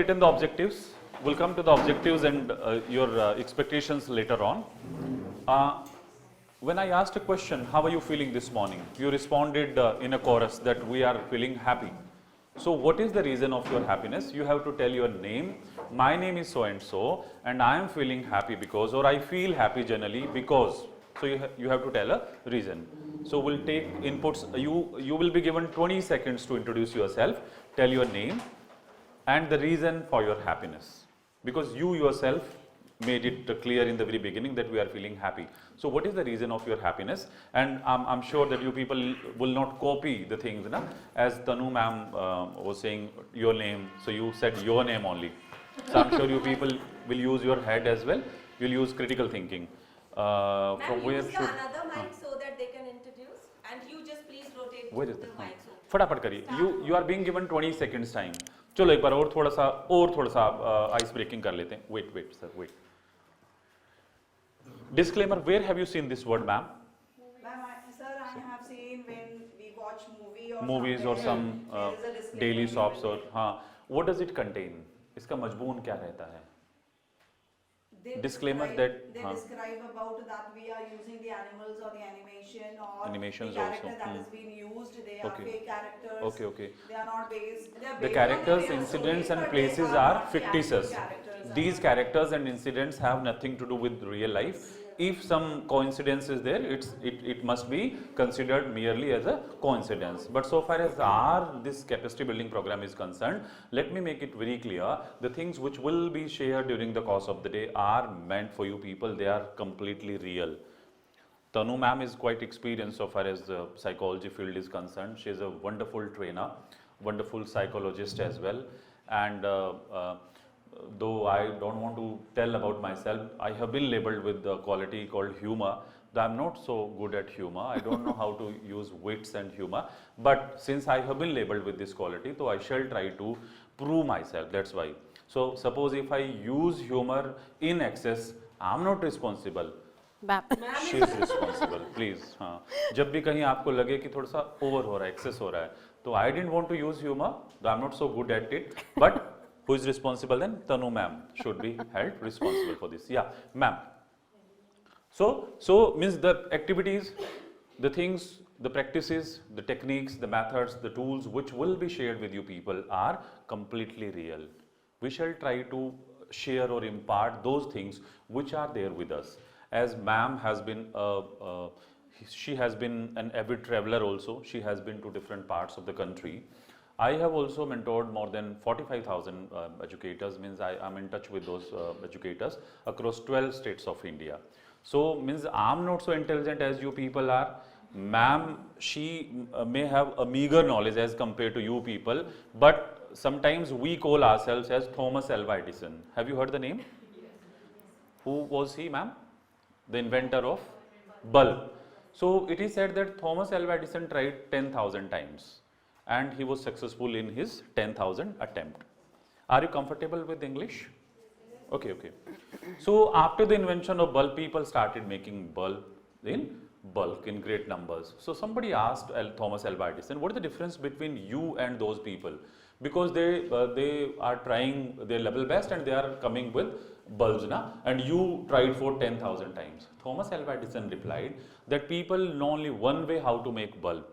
written the objectives. We'll come to the objectives and your expectations later on. When I asked a question, how are you feeling this morning? You responded in a chorus that we are feeling happy. So what is the reason of your happiness? You have to tell your name. My name is so and so, and I am feeling happy because, or I feel happy generally because. So you have to tell a reason. So we'll take inputs. You will be given 20 seconds to introduce yourself, tell your name and the reason for your happiness. Because you yourself made it clear in the very beginning that we are feeling happy. So what is the reason of your happiness? And I'm sure that you people will not copy the things. Na? As Tanu ma'am was saying your name, so you said your name only. So I'm sure you people will use your head as well. You'll use critical thinking. From where should another mic so that they can introduce, and you just please rotate where is the mic. फटाफट करिए. You are being given 20 seconds time. चलो एक बार और थोड़ा सा ice breaking कर लेते हैं. Wait sir, wait. Disclaimer, where have you seen this word, ma'am? Ma'am, sir, I have seen when we watch movies or some daily soaps or what does it contain? इसका मजमून क्या रहता है? Disclaimer that they describe about that we are using the animals or the animation or animations the character also. that is being used. They are fake characters. Okay. They are not based. They are The based characters, on the real incidents story, and but places they are not the fictitious. actual characters. These characters and incidents have nothing to do with real life. If some coincidence is there, it must be considered merely as a coincidence. But so far as this capacity building program is concerned, let me make it very clear, the things which will be shared during the course of the day are meant for you people. They are completely real. Tanu ma'am is quite experienced so far as the psychology field is concerned. She is a wonderful trainer, wonderful psychologist as well. And though I don't want to tell about myself, I have been labeled with the quality called humor. I'm not so good at humor. I don't know how to use wits and humor. But since I have been labeled with this quality, so I shall try to prove myself. That's why. So suppose if I use humor in excess, I'm not responsible. She is responsible. Please. जब भी कहीं आपको लगे कि थोड़ा सा over हो रहा है, excess हो रहा है, तो I didn't want to use humor. I'm not so good at it. But who is responsible then? Tanu ma'am should be held responsible for this. Yeah, ma'am. So means the activities, the things, the practices, the techniques, the methods, the tools which will be shared with you people are completely real. We shall try to share or impart those things which are there with us. As ma'am has been she has been an avid traveler also. She has been to different parts of the country. I have also mentored more than 45,000 educators, means I am in touch with those educators across 12 states of India. So means I am not so intelligent as you people are. Ma'am, she may have a meager knowledge as compared to you people, but sometimes we call ourselves as Thomas Alva Edison. Have you heard the name? Who was he, ma'am? The inventor of bulb. So it is said that Thomas Alva Edison tried 10,000 times. And he was successful in his 10,000 attempt. Are you comfortable with English? Okay. So after the invention of bulb, people started making bulb in bulk, in great numbers. So somebody asked Thomas Alva Edison, what is the difference between you and those people? Because they are trying their level best and they are coming with bulbs, and you tried for 10,000 times. Thomas Alva Edison replied that people know only one way how to make bulb.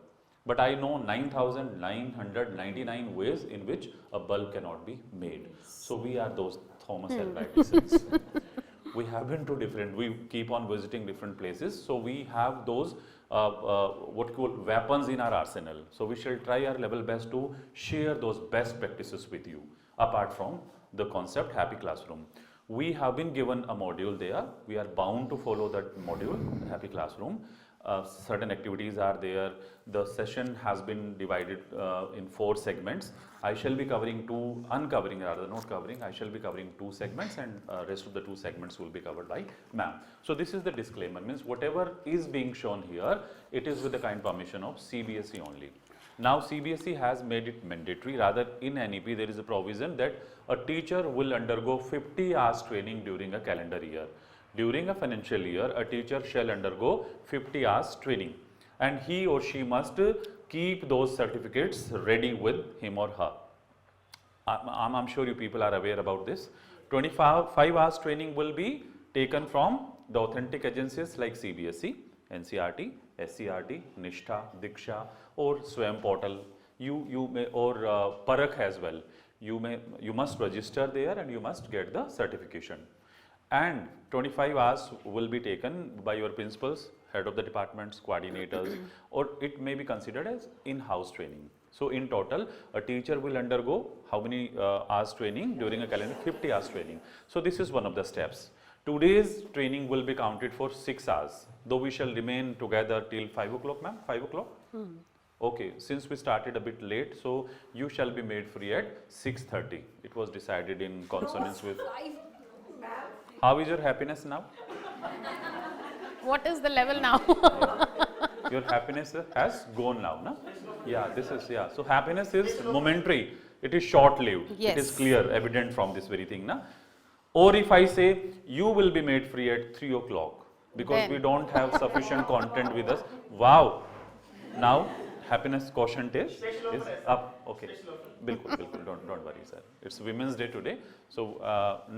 But I know 9,999 ways in which a bulb cannot be made. So we are those Thomas Alva Edisons. We have been to different, we keep on visiting different places. So we have those what called weapons in our arsenal. So we shall try our level best to share those best practices with you, apart from the concept Happy Classroom. We have been given a module there. We are bound to follow that module, Happy Classroom. Certain activities are there. The session has been divided in 4 segments. I shall be covering I shall be covering 2 segments, and rest of the 2 segments will be covered by ma'am. So this is the disclaimer, means whatever is being shown here, it is with the kind permission of CBSE only. Now CBSE has made it mandatory, rather in NEP there is a provision that a teacher will undergo 50 hours training during a calendar year. During a financial year, a teacher shall undergo 50 hours training, and he or she must keep those certificates ready with him or her. I'm sure you people are aware about this. 25 hours training will be taken from the authentic agencies like CBSE, NCRT, SCRT, Nishtha, Diksha, or Swayam portal. You may, or Parakh as well. You must register there and you must get the certification. And 25 hours will be taken by your principals, head of the departments, coordinators, or it may be considered as in-house training. So in total, a teacher will undergo how many hours training during a calendar? 50 hours training. So this is one of the steps. Today's training will be counted for 6 hours, though we shall remain together till 5 o'clock, ma'am? 5 o'clock? Okay, since we started a bit late, so you shall be made free at 6:30. It was decided in consonance with. How is your happiness now? What is the level now? Your happiness has gone now, no? Yeah, this is, yeah. So happiness is momentary. It is short-lived. Yes. It is clear, evident from this very thing, na? Or if I say, you will be made free at 3 o'clock because Then. we don't have sufficient content with us. Wow. Now, happiness quotient is up. Okay. Bilkul, bilkul. Don't worry, sir. It's Women's Day today. So,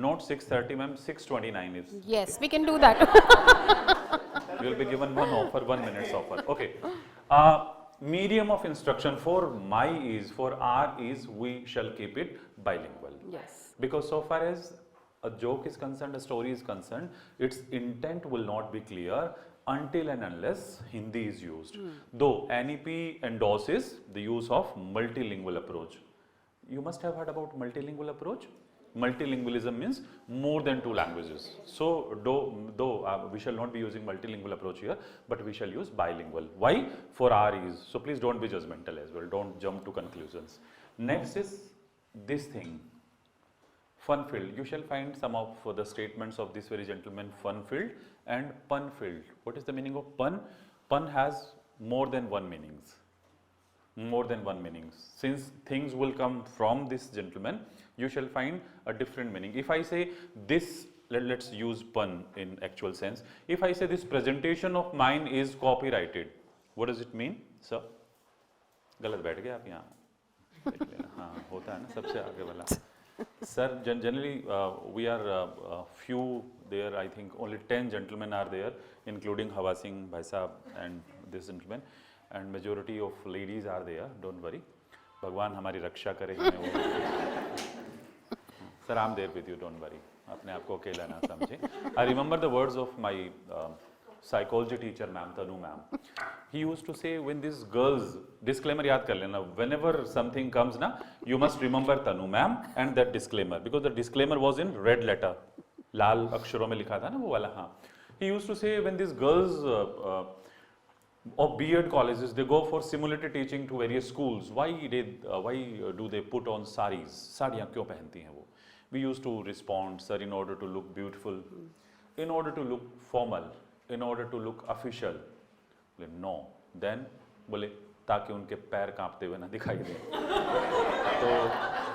not 6:30, ma'am, 6:29 is. Yes, we can do that. You will be given one offer, 1 minute's offer. Okay. Medium of instruction for my is, for our is, we shall keep it bilingual. Yes. Because so far as a joke is concerned, a story is concerned, its intent will not be clear until and unless Hindi is used. Though NEP endorses the use of multilingual approach. You must have heard about multilingual approach. Multilingualism means more than 2 languages. So, though we shall not be using multilingual approach here, but we shall use bilingual. Why? For our ease. So, please don't be judgmental as well. Don't jump to conclusions. Next is this thing, fun filled. You shall find some of the statements of this very gentleman, fun filled and pun filled. What is the meaning of pun? Pun has more than one meanings. More than one meanings. Since things will come from this gentleman, you shall find a different meaning. If I say this, let's use pun in actual sense. If I say this presentation of mine is copyrighted, what does it mean, sir? गलत बैठ गए आप यहाँ देख लेना हाँ होता है ना सबसे आगे वाला sir generally we are few there. I think only 10 gentlemen are there, including Hawa Singh Bhai Sahab and this gentleman, and majority of ladies are there. Don't worry, भगवान हमारी रक्षा करे हमें वो. Sir, I'm there with you. Don't worry. अपने आप को अकेला ना समझे. I remember the words of my psychology teacher, ma'am, Tanu ma'am. He used to say, when these girls, disclaimer याद कर लेना, whenever something comes ना, you must remember Tanu ma'am and that disclaimer, because the disclaimer was in red letter, लाल अक्षरों में लिखा था ना वो वाला हाँ. He used to say, when these girls of B.Ed colleges, they go for simulated teaching to various schools. Why do they put on saris? साड़ियाँ क्यों पहनती हैं वो? We used to respond, sir, in order to look beautiful, in order to look formal, in order to look official. No. Then बोले ताकि उनके पैर कांपते हुए ना दिखाई दे. तो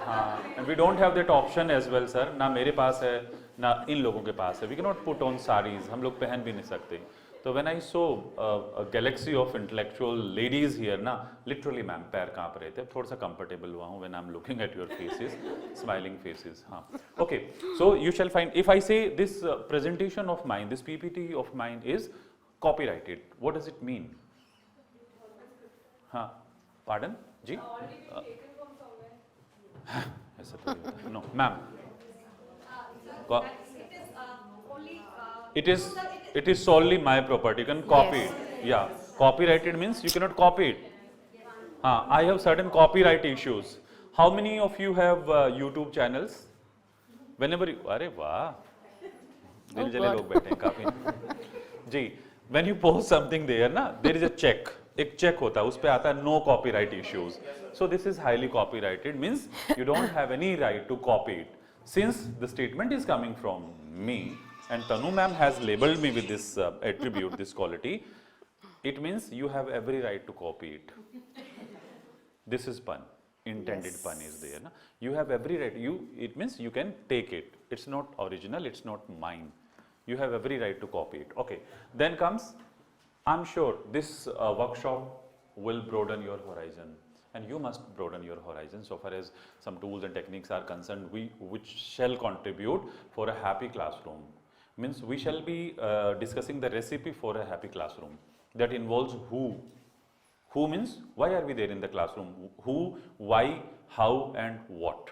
हाँ, and we don't have that option as well, sir. ना मेरे पास है, ना इन लोगों के पास है. We cannot put on saris. हम लोग पहन भी नहीं सकते. So when I saw a galaxy of intellectual ladies here, ना, literally मैम पैर कांप रहे थे. थोड़ा सा comfortable हुआ हूँ when I'm looking at your faces, smiling faces. हाँ. Okay. So you shall find, if I say this presentation of mine, this PPT of mine is copyrighted, what does it mean? हाँ. Pardon? जी? ऐसा तो नहीं होता. No, ma'am. It is solely my property. You can copy Yes. it. Yeah. Copyrighted means you cannot copy it. I have certain copyright issues. How many of you have YouTube channels? Whenever you, अरे वाह, दिल जले लोग बैठे हैं काफी. जी, when you post something there ना, there is a check. एक check होता है, उस पे आता है no copyright issues. So this is highly copyrighted, means you don't have any right to copy it. Since the statement is coming from me, and Tanu ma'am has labeled me with this attribute, this quality, it means you have every right to copy it. This is pun. Intended pun is there. Na? You have every right. It means you can take it. It's not original. It's not mine. You have every right to copy it. Okay. Then comes, I'm sure this workshop will broaden your horizon. and you must broaden your horizon so far as some tools and techniques are concerned, which shall contribute for a happy classroom. Means we shall be discussing the recipe for a happy classroom that involves who. Who means why are we there in the classroom? Who, why, how and what.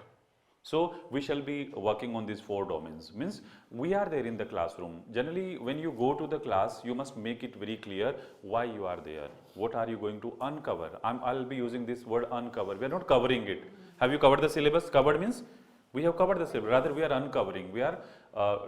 So we shall be working on these 4 domains. Means we are there in the classroom. Generally when you go to the class, you must make it very clear why you are there. What are you going to uncover? I'll be using this word uncover. We are not covering it. Have you covered the syllabus? Covered means we have covered the syllabus. Rather we are uncovering. We are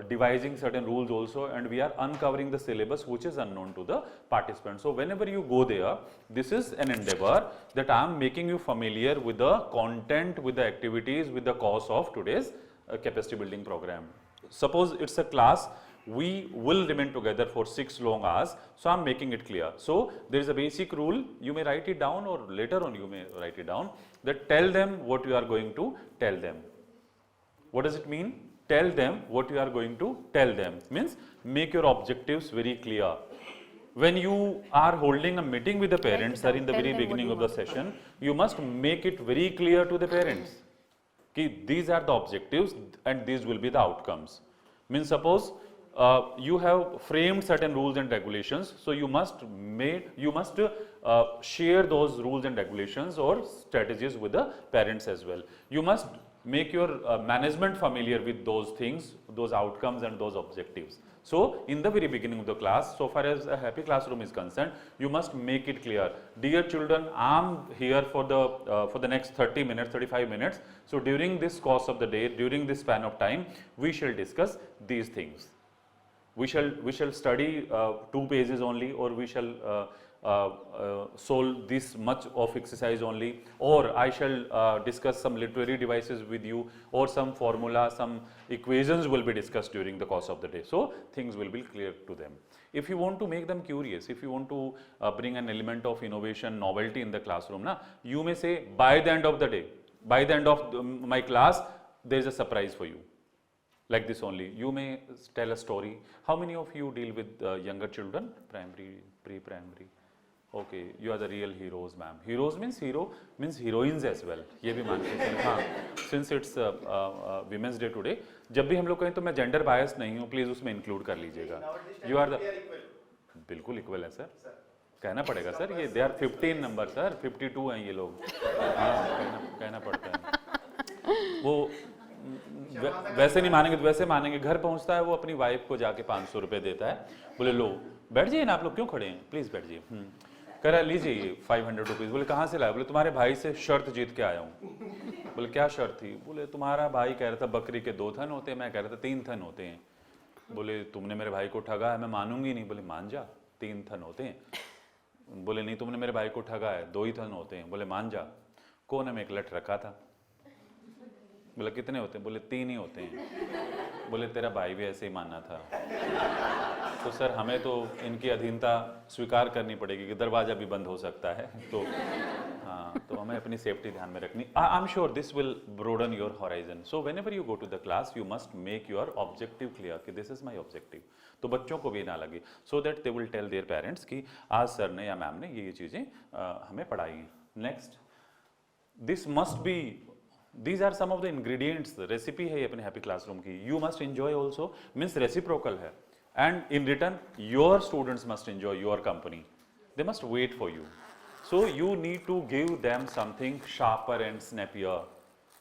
devising certain rules also, and we are uncovering the syllabus which is unknown to the participants. So whenever you go there, this is an endeavor that I am making you familiar with the content, with the activities, with the cause of today's capacity building program. Suppose it's a class, we will remain together for 6 long hours, so I am making it clear. So there is a basic rule, you may write it down or later on you may write it down, that tell them what you are going to tell them. What does it mean? Tell them what you are going to tell them. Means make your objectives very clear. When you are holding a meeting with the parents, or in the very beginning of the session, you must make it very clear to the parents. These are the objectives and these will be the outcomes. Means suppose you have framed certain rules and regulations, so you must share those rules and regulations or strategies with the parents as well. You must make your management familiar with those things, those outcomes and those objectives. So in the very beginning of the class, so far as a happy classroom is concerned, you must make it clear. Dear children, I am here for the next 30 minutes, 35 minutes. So during this course of the day, during this span of time, we shall discuss these things. We shall study 2 pages only, or we shall solve this much of exercise only, or I shall discuss some literary devices with you, or some formula, some equations will be discussed during the course of the day. So things will be clear to them. If you want to make them curious, if you want to bring an element of innovation, novelty in the classroom, you may say by the end of the day, by the end of my class, there is a surprise for you. Like this only, you may tell a story. How many of you deal with younger children, primary, pre-primary? Okay, you are the real heroes, ma'am. Heroes means heroines as well. ये भी मान के चलें. हाँ, since it's Women's Day today, जब भी हम लोग कहें तो मैं gender bias नहीं हूँ, please उसमें include कर लीजिएगा. You are the बिल्कुल equal है सर. कहना पड़ेगा सर, ये they are 15 number सर, 52 हैं ये लोग. हाँ, कहना पड़ता है. वो वैसे नहीं मानेंगे तो वैसे मानेंगे. घर पहुंचता है वो अपनी वाइफ को जाके 500 रुपए देता है. बोले लो बैठ जाइए ना, आप लोग क्यों खड़े हैं, प्लीज बैठ जाइए. कह रहा लीजिए ये 500 रुपीज़. बोले कहाँ से लाए? बोले तुम्हारे भाई से शर्त जीत के आया हूँ. बोले क्या शर्त थी? बोले तुम्हारा भाई कह रहा था बकरी के 2 थन होते हैं, मैं कह रहा था 3 थन होते हैं. बोले तुमने मेरे भाई को ठगा है, मैं मानूंगी नहीं. बोले मान जा, 3 थन होते हैं. बोले नहीं तुमने मेरे भाई को ठगा है, 2 ही थन होते हैं. बोले मान जा. कोने में एक लठ रखा था. बोले कितने होते हैं? बोले 3 ही होते हैं. बोले तेरा भाई भी ऐसे ही मानना था. तो सर हमें तो इनकी अधीनता स्वीकार करनी पड़ेगी कि दरवाजा भी बंद हो सकता है. तो हाँ, तो हमें अपनी सेफ्टी ध्यान में रखनी. I am sure this will broaden your horizon. So whenever you go to the class you must make your objective clear कि दिस इज माई ऑब्जेक्टिव. तो बच्चों को भी ना लगे, so that they will tell their parents कि आज sir ने या मैम ने ये चीज़ें हमें पढ़ाई हैं. Next, this must be, these are some of the ingredients. Recipe है ये अपने हैप्पी क्लासरूम की. You must enjoy also, means reciprocal है. And in return, your students must enjoy your company. They must wait for you. So you need to give them something sharper and snappier.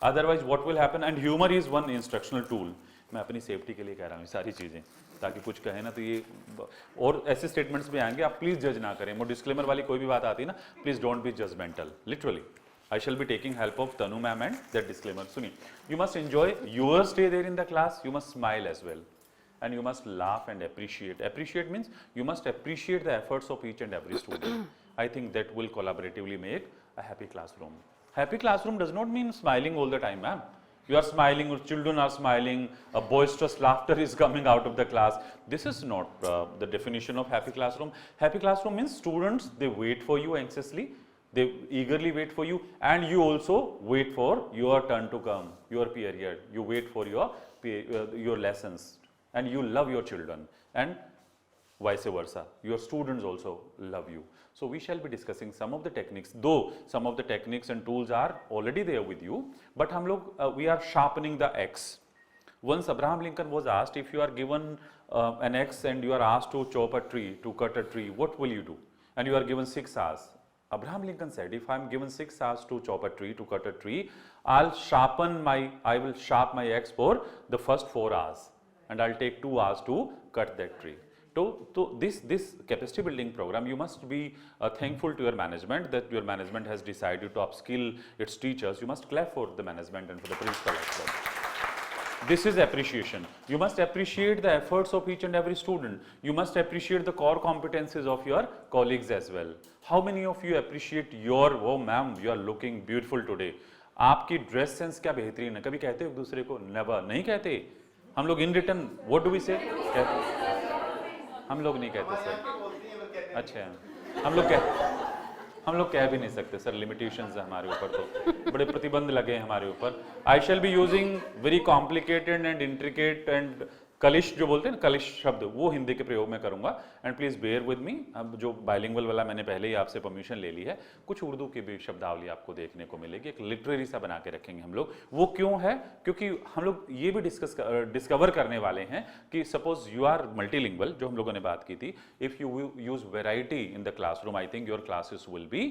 Otherwise, what will happen? And humor is one instructional tool. मैं अपनी safety के लिए कह रहा हूँ सारी चीज़ें, ताकि कुछ कहे ना तो ये और ऐसे स्टेटमेंट्स भी आएंगे, आप प्लीज़ जज ना करें. वो डिस्क्लेमर वाली कोई भी बात आती है ना, please don't be judgemental. Literally I shall be taking help of Tanu ma'am and that disclaimer. Suni, you must enjoy your stay there in the class. You must smile as well. And you must laugh and appreciate. Appreciate means you must appreciate the efforts of each and every student. I think that will collaboratively make a happy classroom. Happy classroom does not mean smiling all the time, ma'am. You are smiling, your children are smiling, a boisterous laughter is coming out of the class. This is not the definition of happy classroom. Happy classroom means students, they wait for you anxiously. They eagerly wait for you, and you also wait for your turn to come, your period. You wait for your lessons. And you love your children, and vice versa. Your students also love you. So we shall be discussing some of the techniques, though some of the techniques and tools are already there with you, but हम लोग we are sharpening the X. Once Abraham Lincoln was asked, if you are given an X and you are asked to chop a tree, to cut a tree, what will you do? And you are given 6 hours. Abraham Lincoln said, if I am given 6 hours to chop a tree, to cut a tree, I will sharpen my X for the first 4 hours, and I'll take 2 hours to cut that tree. So this capacity building program, you must be thankful to your management that your management has decided to upskill its teachers. You must clap for the management and for the principal as well. This is appreciation. You must appreciate the efforts of each and every student. You must appreciate the core competencies of your colleagues as well. How many of you appreciate your, oh ma'am, you are looking beautiful today. आपकी dress sense क्या बेहतरीन है. कभी कहते हो एक दूसरे को? नेवर. नहीं कहते. हम लोग in return what do we say? हम लोग नहीं कहते सर. अच्छा, हम लोग कह भी नहीं सकते सर, लिमिटेशंस है हमारे ऊपर, तो बड़े प्रतिबंध लगे हैं हमारे ऊपर. I shall be using very complicated and intricate and कलिश, जो बोलते हैं ना कलिश शब्द, वो हिंदी के प्रयोग में करूंगा. And please bear with me. अब जो बाइलिंगुअल वाला मैंने पहले ही आपसे परमिशन ले ली है, कुछ उर्दू की भी शब्दावली आपको देखने को मिलेगी. एक लिटरेरी सा बना के रखेंगे हम लोग. वो क्यों है? क्योंकि हम लोग ये भी डिस्कवर करने वाले हैं कि सपोज यू आर मल्टीलिंगुअल, जो हम लोगों ने बात की थी. If you use variety in the classroom, I think your classes will be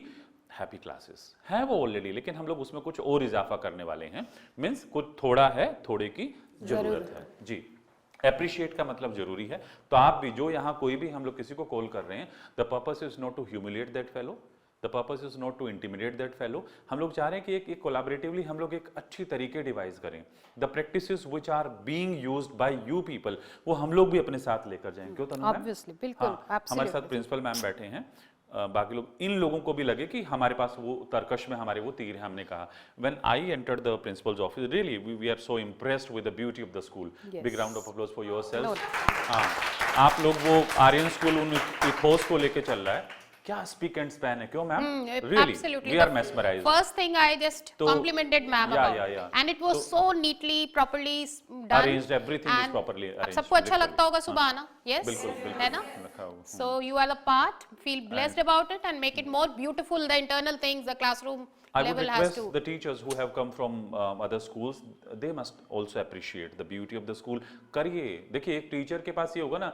happy classes. है वो ऑलरेडी, लेकिन हम लोग उसमें कुछ और इजाफा करने वाले हैं. मीन्स कुछ थोड़ा है, थोड़े की जरूरत है. जी, एप्रिशिएट का मतलब जरूरी है. तो आप भी, जो यहाँ कोई भी हम लोग किसी को कॉल कर रहे हैं, the purpose is not to humiliate that fellow, the purpose is not to intimidate that fellow. हम लोग चाह रहे हैं कि एक कोलैबोरेटिवली हम लोग एक अच्छी तरीके डिवाइस करें. The practices which are being used by you people, वो हम लोग भी अपने साथ लेकर जाएं. क्यों तनु मैम? Obviously, बिल्कुल. हमारे साथ प्रिंसिपल मैम बैठे हैं. बाकी लोग, इन लोगों को भी लगे कि हमारे पास वो तर्कश में हमारे वो तीर है. हमने कहा when I entered the principal's office, really we are so impressed with the beauty of the school. Big round of applause for yourself. हाँ, आप लोग वो आर्यन स्कूल उन इथोस को लेके चल रहा है. क्या स्पीक एंड स्पैन है, क्यों ma'am? Really, we are mesmerized. First thing I just complimented ma'am about, and it was so neatly, properly done. Arranged, everything is properly arranged. सबको अच्छा लगता होगा सुबह आना. Yes, बिल्कुल, है ना? So you are a part, feel blessed about it, and make it more beautiful. The internal things, the classroom I would level has request to. the teachers who have come from other schools, they must also appreciate the beauty of the school. करिए. देखिए, एक teacher के पास ये होगा ना,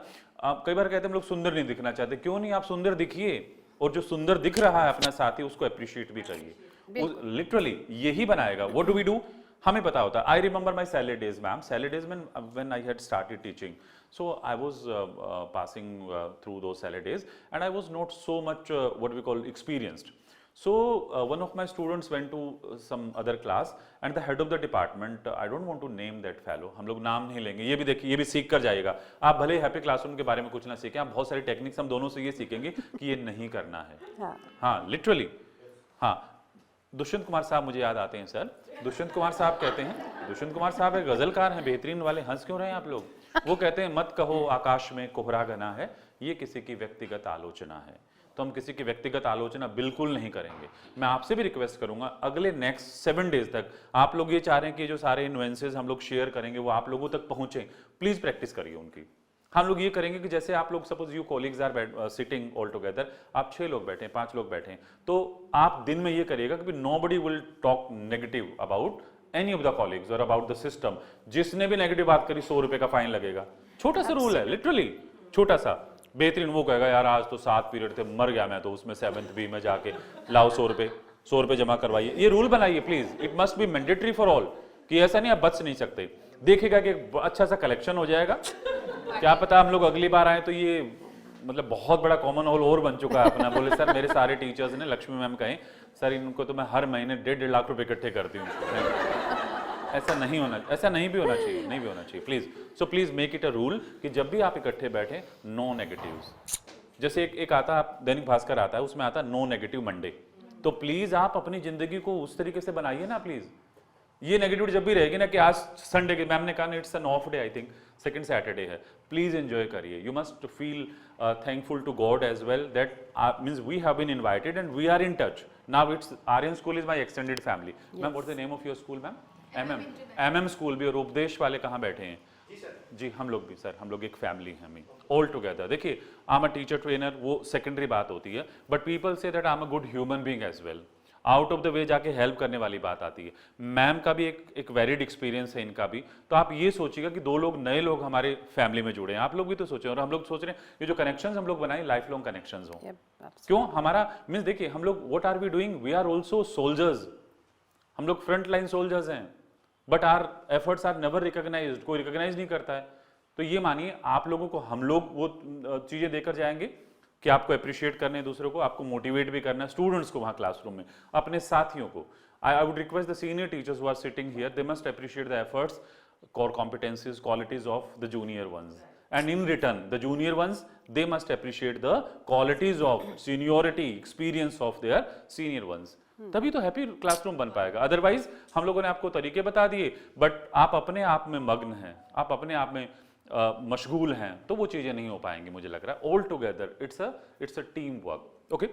आप कई बार कहते हैं हम लोग सुंदर नहीं दिखना चाहते. क्यों नहीं, आप सुंदर दिखिए, और जो सुंदर दिख रहा है अपना साथी, उसको अप्रिशिएट भी करिए. लिटरली यही बनाएगा. What do we do? हमें पता होता है. I remember my salary days ma'am. Salary days में when I had started teaching, so I was passing through those salary days, and I was not so much what we call experienced. So one of my students went to some other class, and the head of the department, I don't want to name that fellow, हम लोग नाम नहीं लेंगे, ये भी देखिए, ये भी सीख कर जाएगा. आप भले हैप्पी क्लासरूम के बारे में कुछ ना सीखें, आप बहुत सारी टेक्निक्स हम दोनों से ये सीखेंगे कि ये नहीं करना है. हाँ, लिटरली. हाँ, दुष्यंत कुमार साहब मुझे याद आते हैं सर. दुष्यंत कुमार साहब कहते हैं, दुष्यंत कुमार साहब एक गजलकार हैं, बेहतरीन वाले. हंस क्यों रहे हैं आप लोग? वो कहते हैं, मत कहो आकाश में कोहरा घना है, ये किसी की व्यक्तिगत आलोचना है. तो हम किसी की व्यक्तिगत आलोचना बिल्कुल नहीं करेंगे. मैं आपसे भी रिक्वेस्ट करूंगा, अगले नेक्स्ट 7 डेज तक आप लोग ये चाह रहे हैं कि जो सारे नुएंसेस हम लोग शेयर करेंगे वो आप लोगों तक पहुंचे. प्लीज प्रैक्टिस करिए उनकी. हम लोग ये करेंगे कि जैसे आप लोग, suppose you colleagues are sitting all together, आप 6 लोग बैठे हैं, 5 लोग बैठे हैं, तो आप दिन में ये करिएगा कि nobody will talk negative about any of the colleagues और अबाउट द सिस्टम. जिसने भी नेगेटिव बात करी 100 रुपए का फाइन लगेगा. छोटा सा रूल है, लिटरली छोटा सा. बेहतरीन. वो कहेगा यार आज तो 7 पीरियड थे, मर गया मैं तो उसमें 7th बी में जाके, लाओ 100 रुपए जमा करवाइए. ये रूल बनाइए please. It must be mandatory for all, कि ऐसा नहीं आप बच नहीं सकते. देखिएगा कि अच्छा सा कलेक्शन हो जाएगा. क्या पता हम लोग अगली बार आए तो ये मतलब बहुत बड़ा कॉमन हॉल और बन चुका है अपना. बोले सर मेरे सारे टीचर्स ने, लक्ष्मी मैम कहें, सर इनको तो मैं हर महीने 1.5 लाख रुपए इकट्ठे करती हूँ. ऐसा नहीं होना, ऐसा नहीं भी होना चाहिए, नहीं भी होना चाहिए please. So please make it a rule कि जब भी आप इकट्ठे बैठे, नो नेगेटिव्स. जैसे एक आता है, दैनिक भास्कर आता है, उसमें आता है नो नेगेटिव मंडे. तो प्लीज आप अपनी जिंदगी को उस तरीके से बनाइए ना प्लीज. ये नेगेटिविटी जब भी रहेगी ना कि आज संडे के, मैम ने कहा it's an of day, I think second Saturday है, प्लीज एंजॉय करिए. You must feel thankful to God as well that means we have been invited and we are in touch. Now it's Aryan school is my extended family. Ma'am, what's the name of your school, ma'am? MM school भी. और उपदेश वाले कहाँ बैठे हैं? जी sir. जी हम लोग भी सर, हम लोग एक फैमिली हैं, हमें ऑल टुगेदर। देखिए I am a teacher trainer, वो सेकेंडरी बात होती है, but people say that I am a good human being as well. Out of the way जाके हेल्प करने वाली बात आती है। मैम का भी एक वेरिड एक्सपीरियंस है, इनका भी। तो आप ये सोचिएगा कि 2 लोग नए लोग हमारे फैमिली में जुड़े हैं, आप लोग भी तो सोचें, और हम लोग सोच रहे हैं ये जो कनेक्शंस हम लोग बनाए लाइफ लॉन्ग कनेक्शंस हो। क्यों हमारा मीन्स देखिए हम लोग what are we doing, we are also soldiers, हम लोग फ्रंट लाइन सोल्जर्स हैं, but our efforts are never recognised, कोई रिकॉग्नाइज नहीं करता है। तो ये मानिए आप लोगों को हम लोग वो चीजें देकर जाएंगे कि आपको अप्रिशिएट करने हैं दूसरों को, आपको मोटिवेट भी करना है, स्टूडेंट्स को वहां क्लासरूम में, अपने साथियों को। I would request the senior teachers who are sitting here, they must appreciate the efforts, core competencies, qualities of the junior ones, and in return the junior ones, they must appreciate the qualities of seniority, experience of their senior ones. तभी तो happy classroom बन पाएगा। Otherwise हम लोगों ने आपको तरीके बता दिए, बट आप अपने आप में मग्न हैं, आप अपने आप में मशगूल हैं, तो वो चीजें नहीं हो पाएंगी। मुझे लग रहा है all together it's a team work. Okay,